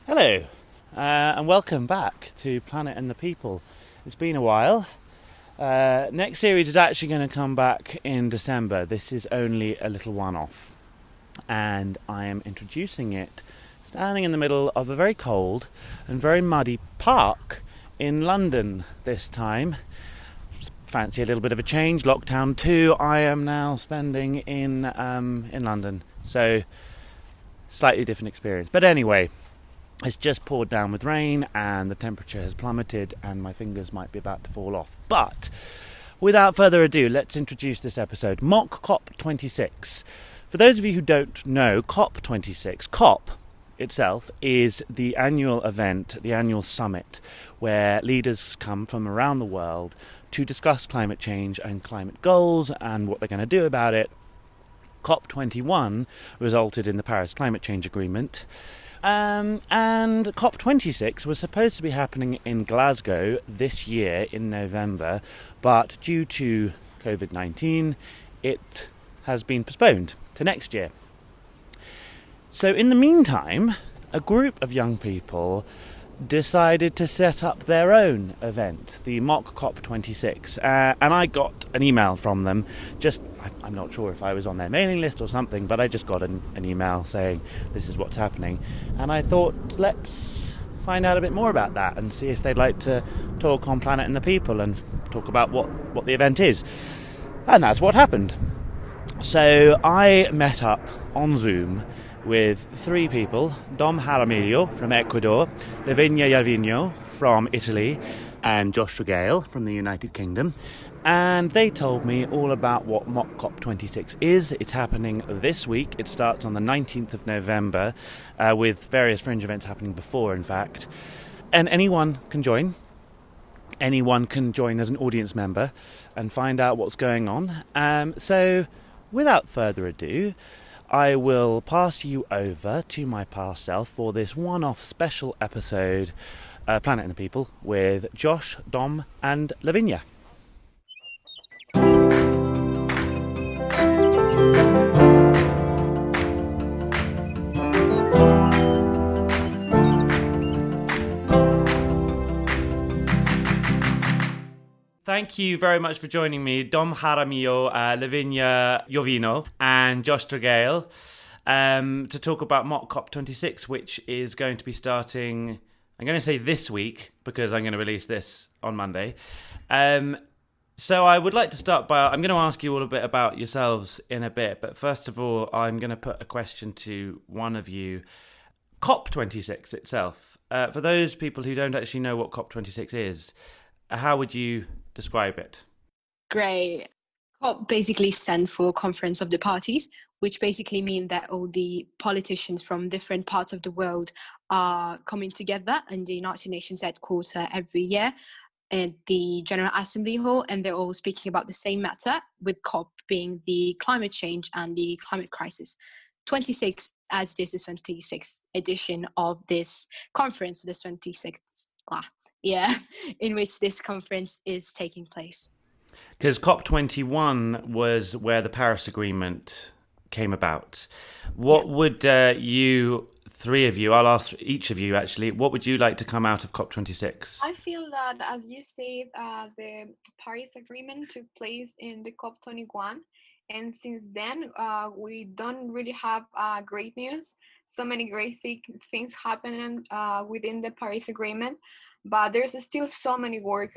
Hello, and welcome back to Planet and the People. It's been a while. Next series is actually going to come back in December. This is only a little one off, and I am introducing it standing in the middle of a very cold and very muddy park in London this time. Fancy a little bit of a change. Lockdown 2, I am now spending in London, so slightly different experience. But anyway, it's just poured down with rain and the temperature has plummeted and my fingers might be about to fall off. But without further ado, let's introduce this episode. Mock COP26. For those of you who don't know, COP26, COP itself is the annual event, the annual summit, where leaders come from around the world to discuss climate change and climate goals and what they're going to do about it. COP21 resulted in the Paris Climate Change Agreement. And COP26 was supposed to be happening in Glasgow this year in November, but due to COVID-19, it has been postponed to next year. So in the meantime, a group of young people decided to set up their own event, the Mock COP26, and I got an email from them. I'm not sure if I was on their mailing list or something, but I just got an email saying this is what's happening, and I thought let's find out a bit more about that and see if they'd like to talk on Planet and the People and talk about what the event is. And that's what happened. So I met up on Zoom with three people: Domenica Jaramillo from Ecuador, Lavinia Lovino from Italy, and Josh Tregale from the United Kingdom. And they told me all about what Mock COP26 is. It's happening this week. It starts on the 19th of November, with various fringe events happening before, in fact. And anyone can join. Anyone can join as an audience member and find out what's going on. So, without further ado, I will pass you over to my past self for this one-off special episode, Planet and the People, with Josh, Dom, and Lavinia. Thank you very much for joining me, Dom Jaramillo, Lavinia Lovino, and Josh Tregale, to talk about Mock COP26, which is going to be starting, I'm going to say this week, because I'm going to release this on Monday. So I would like to start by, I'm going to ask you all a bit about yourselves in a bit, but first of all, I'm going to put a question to one of you. COP26 itself, for those people who don't actually know what COP26 is, how would you describe it? Great. COP basically stands for Conference of the Parties, which basically means that all the politicians from different parts of the world are coming together in the United Nations headquarters every year at the General Assembly Hall, and they're all speaking about the same matter, with COP being the climate change and the climate crisis. 26, as this is 26th edition of this conference, this 26th, in which this conference is taking place. Because COP21 was where the Paris Agreement came about. What would you, three of you, I'll ask each of you actually, what would you like to come out of COP26? I feel that, as you said, the Paris Agreement took place in the COP21, and since then we don't really have great news. So many great things happening within the Paris Agreement, but there's still so many work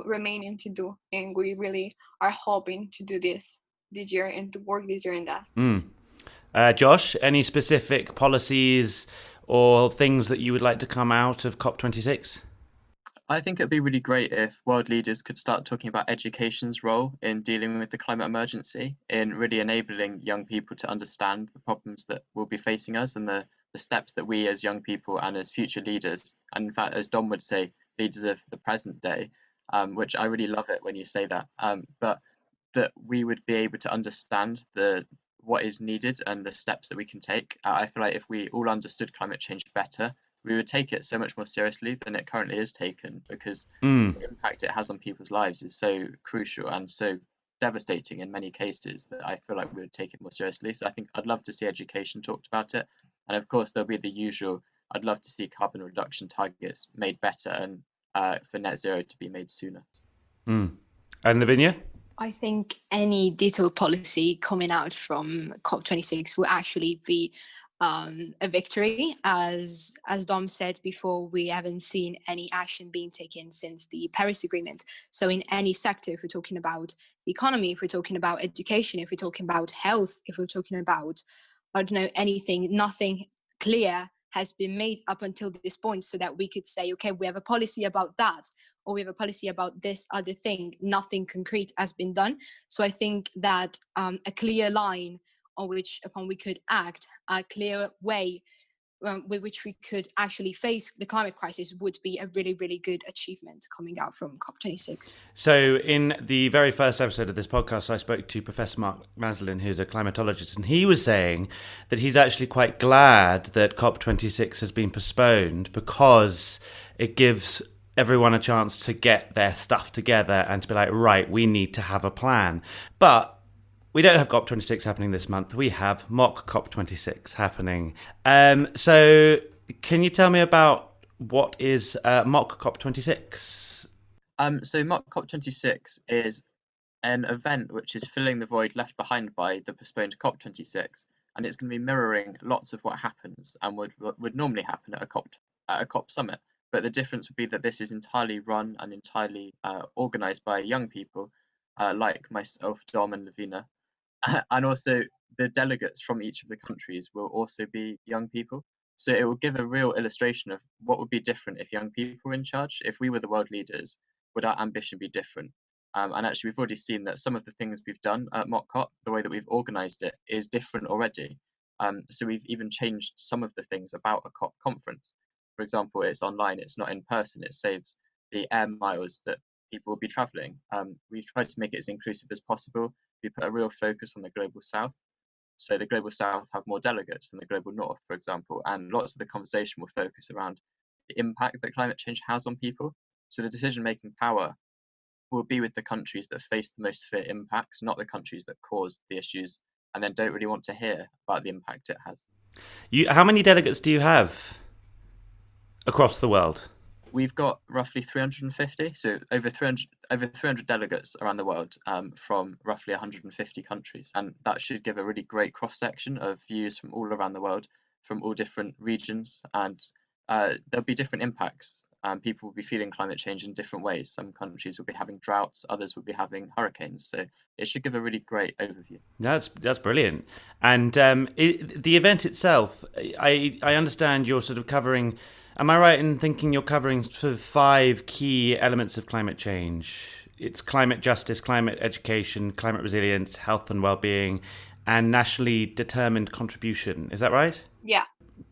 remaining to do, and we really are hoping to do this year and to work this year in that. Josh, any specific policies or things that you would like to come out of COP26? I think it'd be really great if world leaders could start talking about education's role in dealing with the climate emergency, in really enabling young people to understand the problems that will be facing us and the steps that we as young people and as future leaders, and in fact, as Dom would say, leaders of the present day, which I really love it when you say that, but that we would be able to understand what is needed and the steps that we can take. I feel like if we all understood climate change better, we would take it so much more seriously than it currently is taken, because the impact it has on people's lives is so crucial and so devastating in many cases that I feel like we would take it more seriously. So I think I'd love to see education talked about it. And of course, there'll be the usual I'd love to see carbon reduction targets made better and for net zero to be made sooner. And Lavinia? I think any detailed policy coming out from COP26 will actually be a victory. As Dom said before, we haven't seen any action being taken since the Paris Agreement. So in any sector, if we're talking about the economy, if we're talking about education, if we're talking about health, if we're talking about, I don't know, anything, nothing clear has been made up until this point so that we could say, okay, we have a policy about that, or we have a policy about this other thing. Nothing concrete has been done. So I think that a clear line upon we could act, a clear way with which we could actually face the climate crisis would be a really, really good achievement coming out from COP26. So in the very first episode of this podcast, I spoke to Professor Mark Maslin, who's a climatologist, and he was saying that he's actually quite glad that COP26 has been postponed because it gives everyone a chance to get their stuff together and to be like, right, we need to have a plan. But we don't have COP26 happening this month. We have mock COP26 happening. So can you tell me about what is mock COP26? So mock COP26 is an event which is filling the void left behind by the postponed COP26, and it's going to be mirroring lots of what happens and would normally happen at a COP summit. But the difference would be that this is entirely run and entirely organised by young people like myself, Dom and Lavina. And also the delegates from each of the countries will also be young people. So it will give a real illustration of what would be different if young people were in charge. If we were the world leaders, would our ambition be different? And actually, we've already seen that some of the things we've done at Mock COP, the way that we've organised it, is different already. So we've even changed some of the things about a COP conference. For example, it's online, it's not in person, it saves the air miles that people will be travelling. We've tried to make it as inclusive as possible. We put a real focus on the Global South. So the Global South have more delegates than the Global North, for example, and lots of the conversation will focus around the impact that climate change has on people. So the decision-making power will be with the countries that face the most severe impacts, not the countries that cause the issues and then don't really want to hear about the impact it has. How many delegates do you have across the world? We've got roughly 350, so over 300 delegates around the world from roughly 150 countries. And that should give a really great cross-section of views from all around the world, from all different regions. And there'll be different impacts. People will be feeling climate change in different ways. Some countries will be having droughts, others will be having hurricanes. So it should give a really great overview. That's brilliant. And the event itself, I understand you're sort of covering... Am I right in thinking you're covering sort of 5 key elements of climate change? It's climate justice, climate education, climate resilience, health and well-being, and nationally determined contribution. Is that right? Yeah.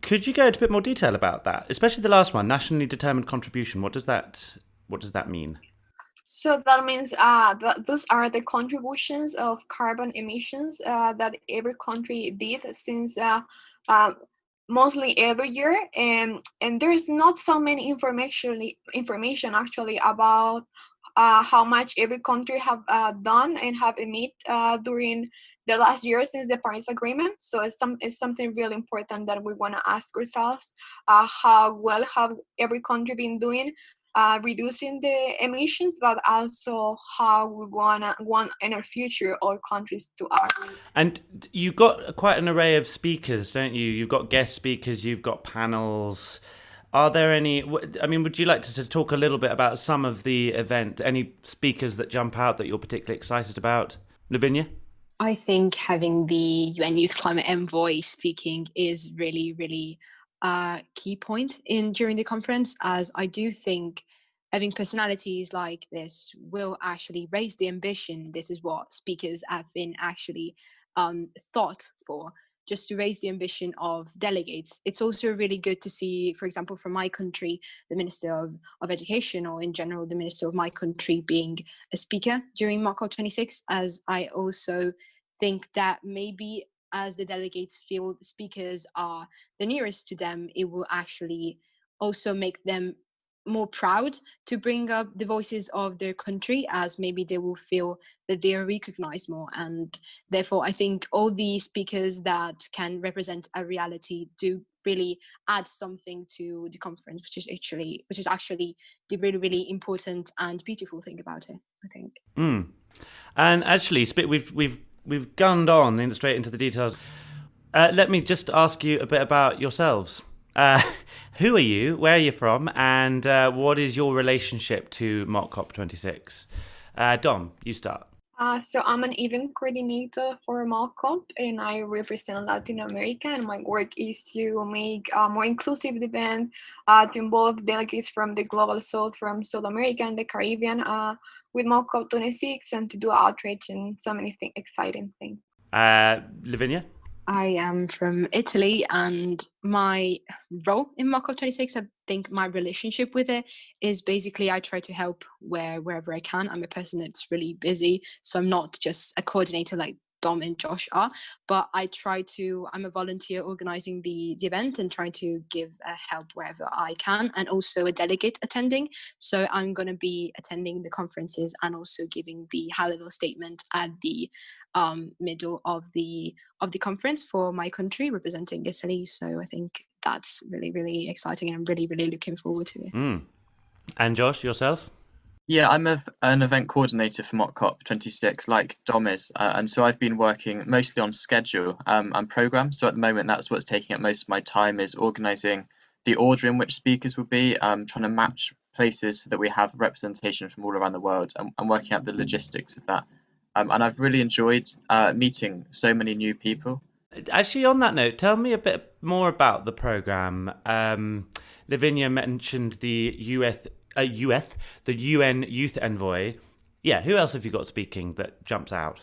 Could you go into a bit more detail about that, especially the last one, nationally determined contribution? What does that mean? So that means those are the contributions of carbon emissions that every country did since mostly every year, and there's not so many information actually about how much every country have done and have emit during the last year since the Paris Agreement. So it's something really important that we want to ask ourselves: how well have every country been doing reducing the emissions, but also how we want in our future all countries to act. And you've got quite an array of speakers, don't you? You've got guest speakers, you've got panels. Are there any, would you like to sort of talk a little bit about some of the event? Any speakers that jump out that you're particularly excited about? Lavinia? I think having the UN Youth Climate Envoy speaking is really, really a key point during the conference, as I do think having personalities like this will actually raise the ambition. This is what speakers have been actually thought for, just to raise the ambition of delegates. It's also really good to see, for example, from my country, the Minister of Education, or in general, the Minister of my country being a speaker during Mock COP26, as I also think that maybe as the delegates feel the speakers are the nearest to them, it will actually also make them more proud to bring up the voices of their country, as maybe they will feel that they are recognized more. And therefore, I think all the speakers that can represent a reality do really add something to the conference, which is actually the really, really important and beautiful thing about it, I think. And actually, we've gunned on straight into the details. Let me just ask you a bit about yourselves. Who are you? Where are you from? And what is your relationship to Mock COP26? Dom, you start. So I'm an event coordinator for MALCOP, and I represent Latin America, and my work is to make a more inclusive event to involve delegates from the Global South, from South America and the Caribbean with MALCOP 26, and to do outreach and so many exciting things. Lavinia? I am from Italy, and my role in Mock COP26, I think my relationship with it is basically I try to help wherever I can. I'm a person that's really busy, so I'm not just a coordinator like Dom and Josh are, but I'm a volunteer organizing the event and trying to give help wherever I can, and also a delegate attending. So I'm going to be attending the conferences and also giving the high-level statement at the middle of the conference for my country, representing Italy. So I think that's really, really exciting, and I'm really, really looking forward to it. And Josh, yourself? Yeah, I'm an event coordinator for Mock COP26, like Dom is, and so I've been working mostly on schedule and program. So at the moment, that's what's taking up most of my time, is organising the order in which speakers will be, trying to match places so that we have representation from all around the world, and working out the logistics of that. And I've really enjoyed meeting so many new people. Actually, on that note, tell me a bit more about the programme. Lavinia mentioned the the UN Youth Envoy. Yeah, who else have you got speaking that jumps out?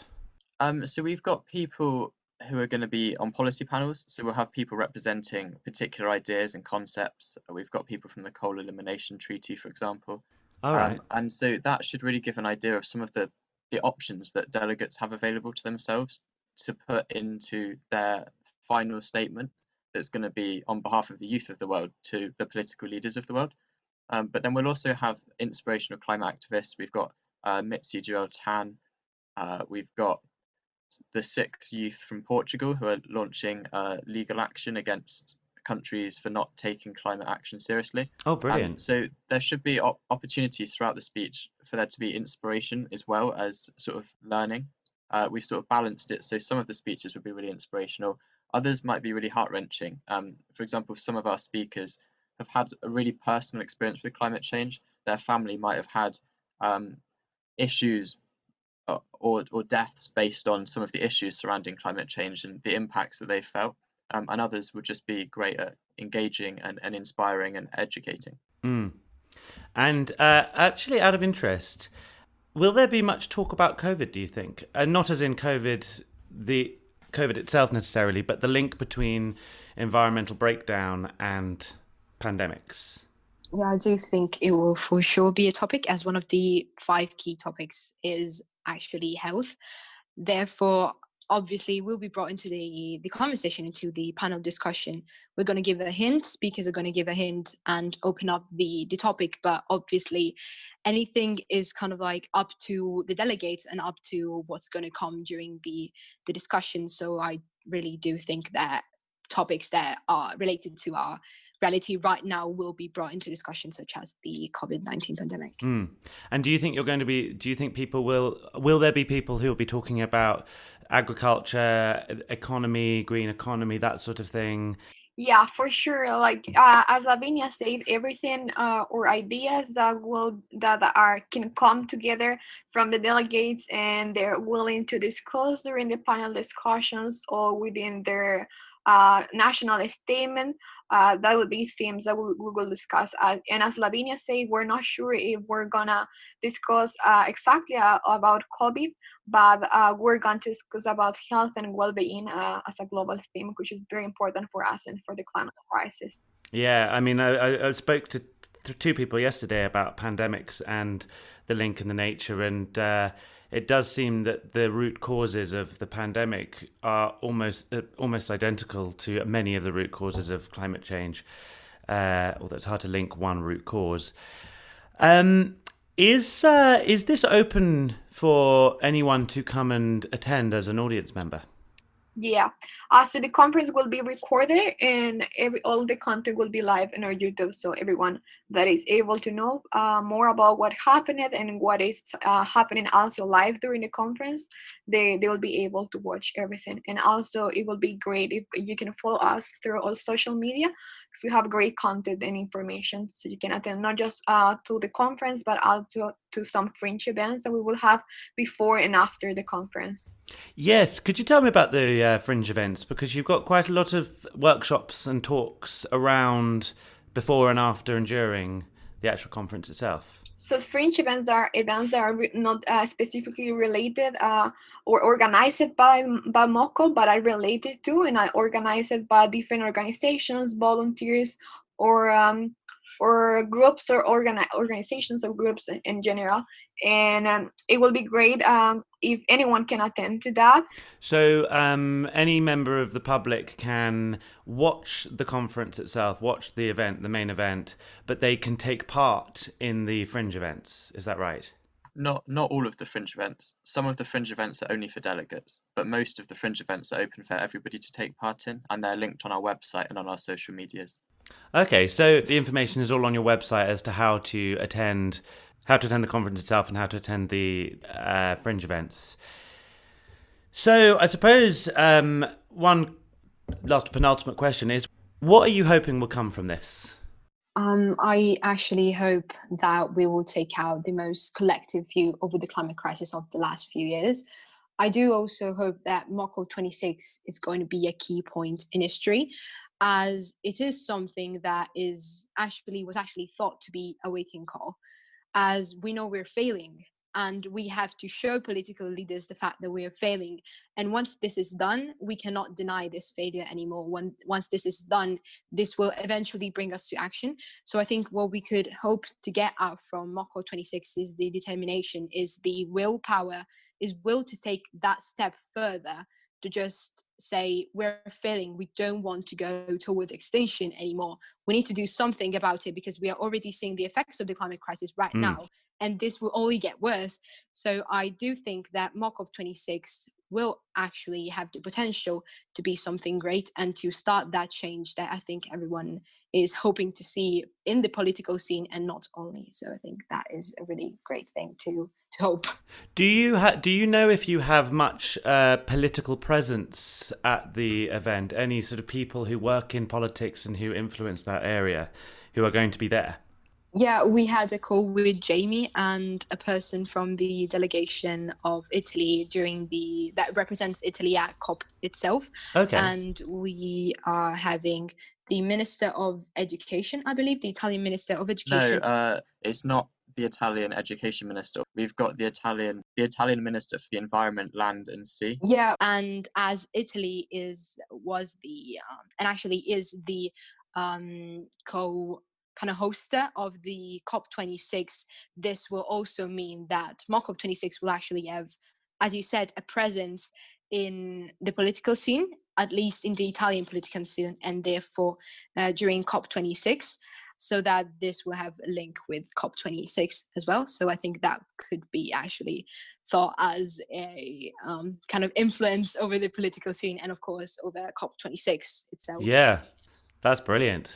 So we've got people who are going to be on policy panels. So we'll have people representing particular ideas and concepts. We've got people from the Coal Elimination Treaty, for example. All right. And so that should really give an idea of some of the options that delegates have available to themselves to put into their final statement that's going to be on behalf of the youth of the world to the political leaders of the world. But then we'll also have inspirational climate activists. We've got Mitzi Joel Tan. We've got the 6 youth from Portugal who are launching legal action against countries for not taking climate action seriously. Oh, brilliant. So there should be opportunities throughout the speech for there to be inspiration as well as sort of learning. We've sort of balanced it, so some of the speeches would be really inspirational, others might be really heart-wrenching. For example, some of our speakers have had a really personal experience with climate change. Their family might have had issues or deaths based on some of the issues surrounding climate change and the impacts that they felt. And others would just be great at engaging and inspiring and educating. And actually, out of interest, will there be much talk about COVID, do you think? Not as in COVID, the COVID itself necessarily, but the link between environmental breakdown and pandemics? Yeah, I do think it will for sure be a topic, as one of the 5 key topics is actually health. Therefore, obviously, will be brought into the conversation, into the panel discussion. We're going to give a hint, speakers are going to give a hint and open up the topic, but obviously anything is kind of like up to the delegates and up to what's going to come during the discussion. So I really do think that topics that are related to our reality right now will be brought into discussion, such as the COVID-19 pandemic. And do you think people will there be people who will be talking about agriculture, economy, green economy, that sort of thing? Yeah, for sure. Like as Lavinia said, everything or ideas that can come together from the delegates, and they're willing to discuss during the panel discussions or within their national statement. That would be themes that we will discuss. And as Lavinia said, we're not sure if we're gonna discuss exactly about COVID, but we're going to discuss about health and well-being as a global theme, which is very important for us and for the climate crisis. Yeah, I mean, I spoke to 2 people yesterday about pandemics and the link and the nature, and it does seem that the root causes of the pandemic are almost identical to many of the root causes of climate change, although it's hard to link one root cause. Is this open for anyone to come and attend as an audience member? Yeah. So the conference will be recorded, and all the content will be live on our YouTube. So everyone that is able to know more about what happened and what is happening also live during the conference, they will be able to watch everything. And also, it will be great if you can follow us through all social media, because we have great content and information. So you can attend not just to the conference, but also to some fringe events that we will have before and after the conference. Yes, could you tell me about the Fringe events? Because you've got quite a lot of workshops and talks around before and after and during the actual conference itself. So fringe events are events that are not specifically related or organized by MOCO, but are related to and are organized by different organizations, volunteers, or groups or organizations or groups in general. And it will be great if anyone can attend to that. So any member of the public can watch the conference itself, watch the event, the main event, but they can take part in the fringe events. Is that right? Not all of the fringe events. Some of the fringe events are only for delegates, but most of the fringe events are open for everybody to take part in, and they're linked on our website and on our social medias. Okay, so the information is all on your website as to how to attend the conference itself and how to attend the fringe events. So I suppose one last penultimate question is, what are you hoping will come from this? I actually hope that we will take out the most collective view over the climate crisis of the last few years. I do also hope that MOCO 26 is going to be a key point in history, as it is something that was actually thought to be a wake-up call, as we know we're failing, and we have to show political leaders the fact that we are failing. And once this is done, we cannot deny this failure anymore. Once this is done, this will eventually bring us to action. So I think what we could hope to get out from MOCO 26 is the determination, is the willpower, is will to take that step further, to just say we're failing, we don't want to go towards extinction anymore. We need to do something about it, because we are already seeing the effects of the climate crisis right now, and this will only get worse. So I do think that MOCOP 26 will actually have the potential to be something great and to start that change that I think everyone is hoping to see in the political scene, and not only. So I think that is a really great thing to hope. Do you know if you have much political presence at the event? Any sort of people who work in politics and who influence that area who are going to be there? Yeah, we had a call with Jamie and a person from the delegation of Italy that represents Italy at COP itself. Okay. And we are having the Minister of Education, I believe, the Italian Minister of Education. No, it's not the Italian Education Minister. We've got the Italian Minister for the Environment, Land and Sea. Yeah, and as Italy is the co-hoster of the COP26, this will also mean that MOCOP 26 will actually have, as you said, a presence in the political scene, at least in the Italian political scene, and therefore during COP26, so that this will have a link with COP26 as well. So I think that could be actually thought as a kind of influence over the political scene, and of course over COP26 itself. Yeah, that's brilliant.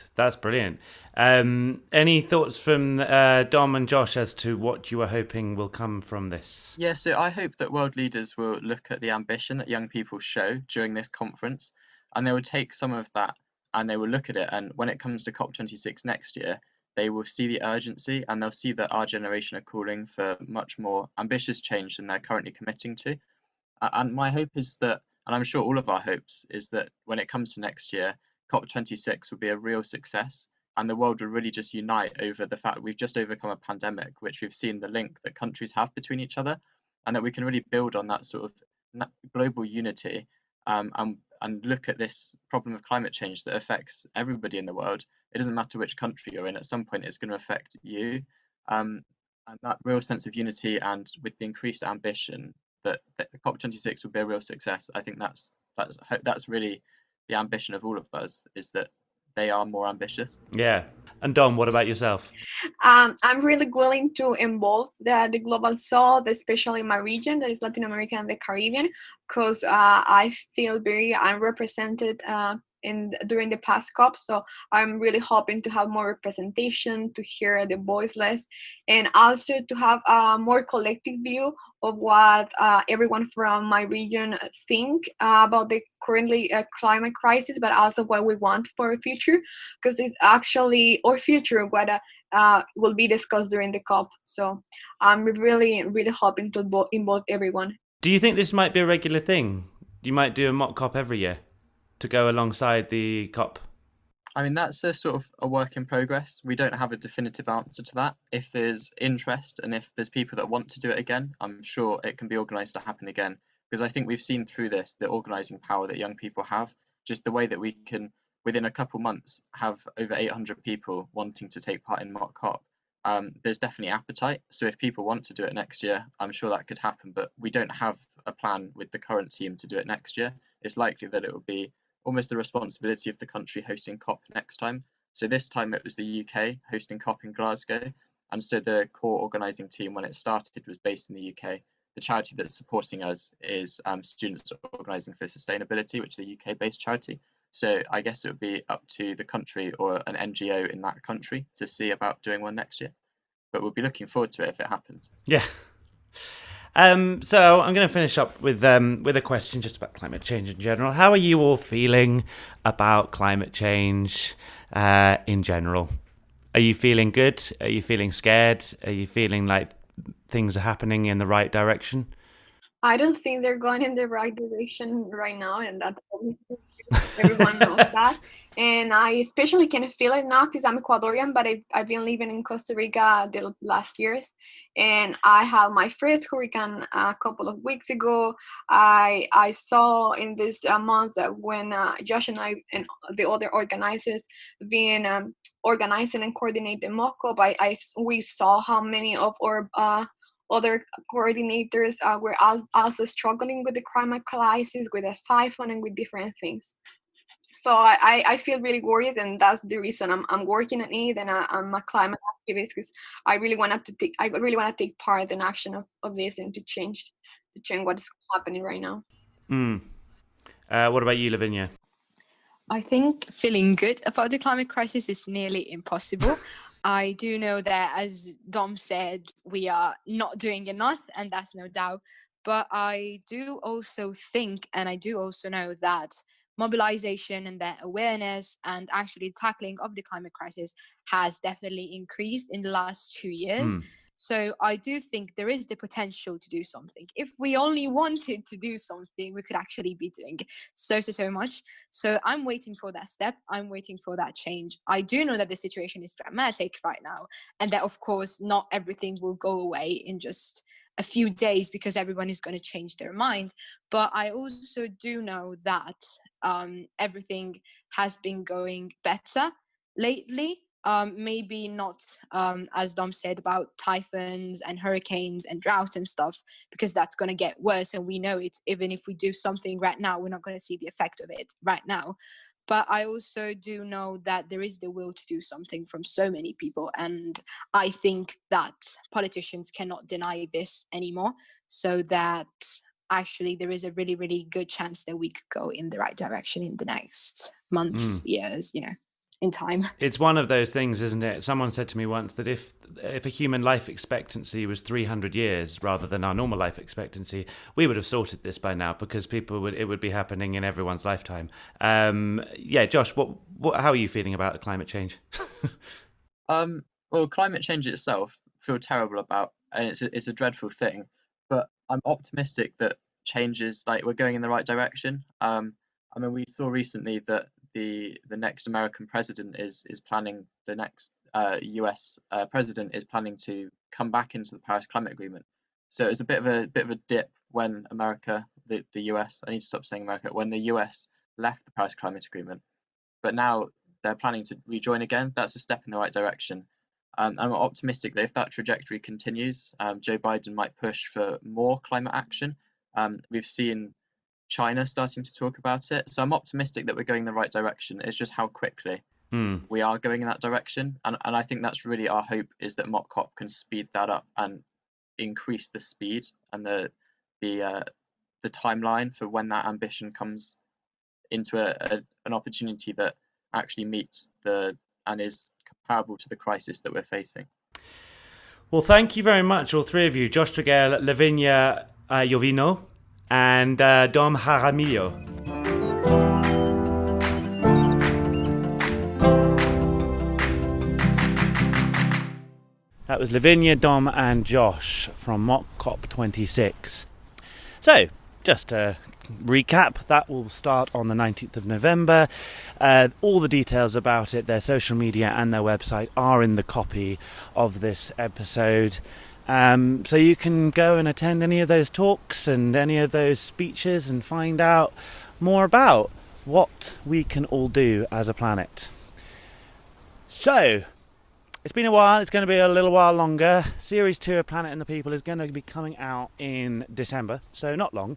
Any thoughts from Dom and Josh as to what you are hoping will come from this? Yeah, so I hope that world leaders will look at the ambition that young people show during this conference, and they will take some of that and they will look at it. And when it comes to COP26 next year, they will see the urgency and they'll see that our generation are calling for much more ambitious change than they're currently committing to. And my hope is that, and I'm sure all of our hopes, is that when it comes to next year, COP26 will be a real success and the world will really just unite over the fact that we've just overcome a pandemic, which we've seen the link that countries have between each other, and that we can really build on that sort of global unity and look at this problem of climate change that affects everybody in the world. It doesn't matter which country you're in, at some point it's going to affect you. And that real sense of unity, and with the increased ambition that the COP26 will be a real success, I think that's really the ambition of all of us, is that they are more ambitious. Yeah, And Dom, what about yourself? I'm really willing to involve the global south, especially my region, that is Latin America and the Caribbean, because I feel very unrepresented during the past COP. So I'm really hoping to have more representation, to hear the voiceless, and also to have a more collective view of what everyone from my region think about the currently climate crisis, but also what we want for the future, because it's actually our future what will be discussed during the COP. So I'm really, really hoping to involve everyone. Do you think this might be a regular thing? You might do a mock COP every year to go alongside the COP? I mean, that's a sort of a work in progress. We don't have a definitive answer to that. If there's interest and if there's people that want to do it again, I'm sure it can be organised to happen again. Because I think we've seen through this the organising power that young people have, just the way that we can, within a couple months, have over 800 people wanting to take part in mock COP. There's definitely appetite. So if people want to do it next year, I'm sure that could happen. But we don't have a plan with the current team to do it next year. It's likely that it will be almost the responsibility of the country hosting COP next time. So this time it was the UK hosting COP in Glasgow. And so the core organising team, when it started, was based in the UK. The charity that's supporting us is Students Organising for Sustainability, which is a UK-based charity. So I guess it would be up to the country or an NGO in that country to see about doing one next year. But we'll be looking forward to it if it happens. Yeah. So I'm going to finish up with a question just about climate change in general. How are you all feeling about climate change in general? Are you feeling good? Are you feeling scared? Are you feeling like things are happening in the right direction? I don't think they're going in the right direction right now, and that's obviously everyone knows that. And I especially can feel it now because I'm Ecuadorian, but I've been living in Costa Rica the last years. And I had my first hurricane a couple of weeks ago. I saw in this month that when Josh and I and the other organizers been organizing and coordinating mock-up, we saw how many of our other coordinators were also struggling with the climate crisis, with the typhoon, and with different things. So I feel really worried, and that's the reason I'm working on it, and I'm a climate activist because I really want to take part in action of this and to change what is happening right now. What about you, Lavinia? I think feeling good about the climate crisis is nearly impossible. I do know that, as Dom said, we are not doing enough, and that's no doubt. But I do also think, and I do also know that mobilization and that awareness and actually tackling of the climate crisis has definitely increased in the last 2 years. So I do think there is the potential to do something. If we only wanted to do something, we could actually be doing so much. So I'm waiting for that step. I'm waiting for that change. I do know that the situation is dramatic right now, and that, of course, not everything will go away in just a few days because everyone is going to change their mind. But I also do know that everything has been going better lately. Maybe not as Dom said about typhoons and hurricanes and droughts and stuff, because that's going to get worse, and we know it's, even if we do something right now, we're not going to see the effect of it right now. But I also do know that there is the will to do something from so many people, and I think that politicians cannot deny this anymore, so that actually there is a really, really good chance that we could go in the right direction in the next months, years, in time. It's one of those things, isn't it? Someone said to me once that if a human life expectancy was 300 years rather than our normal life expectancy, we would have sorted this by now, because it would be happening in everyone's lifetime. Josh, how are you feeling about climate change? Well, climate change itself, I feel terrible about, and it's a dreadful thing. But I'm optimistic that changes, like, we're going in the right direction. I mean, we saw recently that the next American president is planning, the next US president is planning to come back into the Paris Climate Agreement. So it's a bit of a dip when the US, I need to stop saying America, when the US left the Paris Climate Agreement. But now they're planning to rejoin again. That's a step in the right direction. I'm optimistic that if that trajectory continues, Joe Biden might push for more climate action. We've seen China starting to talk about it. So I'm optimistic that we're going in the right direction. It's just how quickly. we are going in that direction. And I think that's really our hope, is that Mock COP can speed that up and increase the speed and the timeline for when that ambition comes into an opportunity that actually meets and is comparable to the crisis that we're facing. Well, thank you very much, all three of you, Josh Tregale, Lavinia Lovino, and Domenica Jaramillo. That was Lavinia, Dom and Josh from Mock COP 26. So, just to recap, that will start on the 19th of November. All the details about it, their social media and their website, are in the copy of this episode. So you can go and attend any of those talks and any of those speeches and find out more about what we can all do as a planet. So, it's been a while, it's going to be a little while longer. Series 2 of Planet and the People is going to be coming out in December, so not long.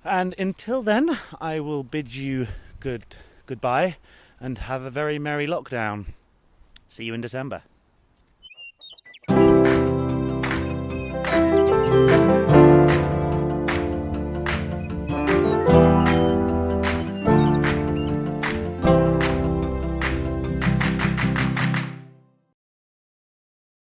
And until then, I will bid you goodbye and have a very merry lockdown. See you in December.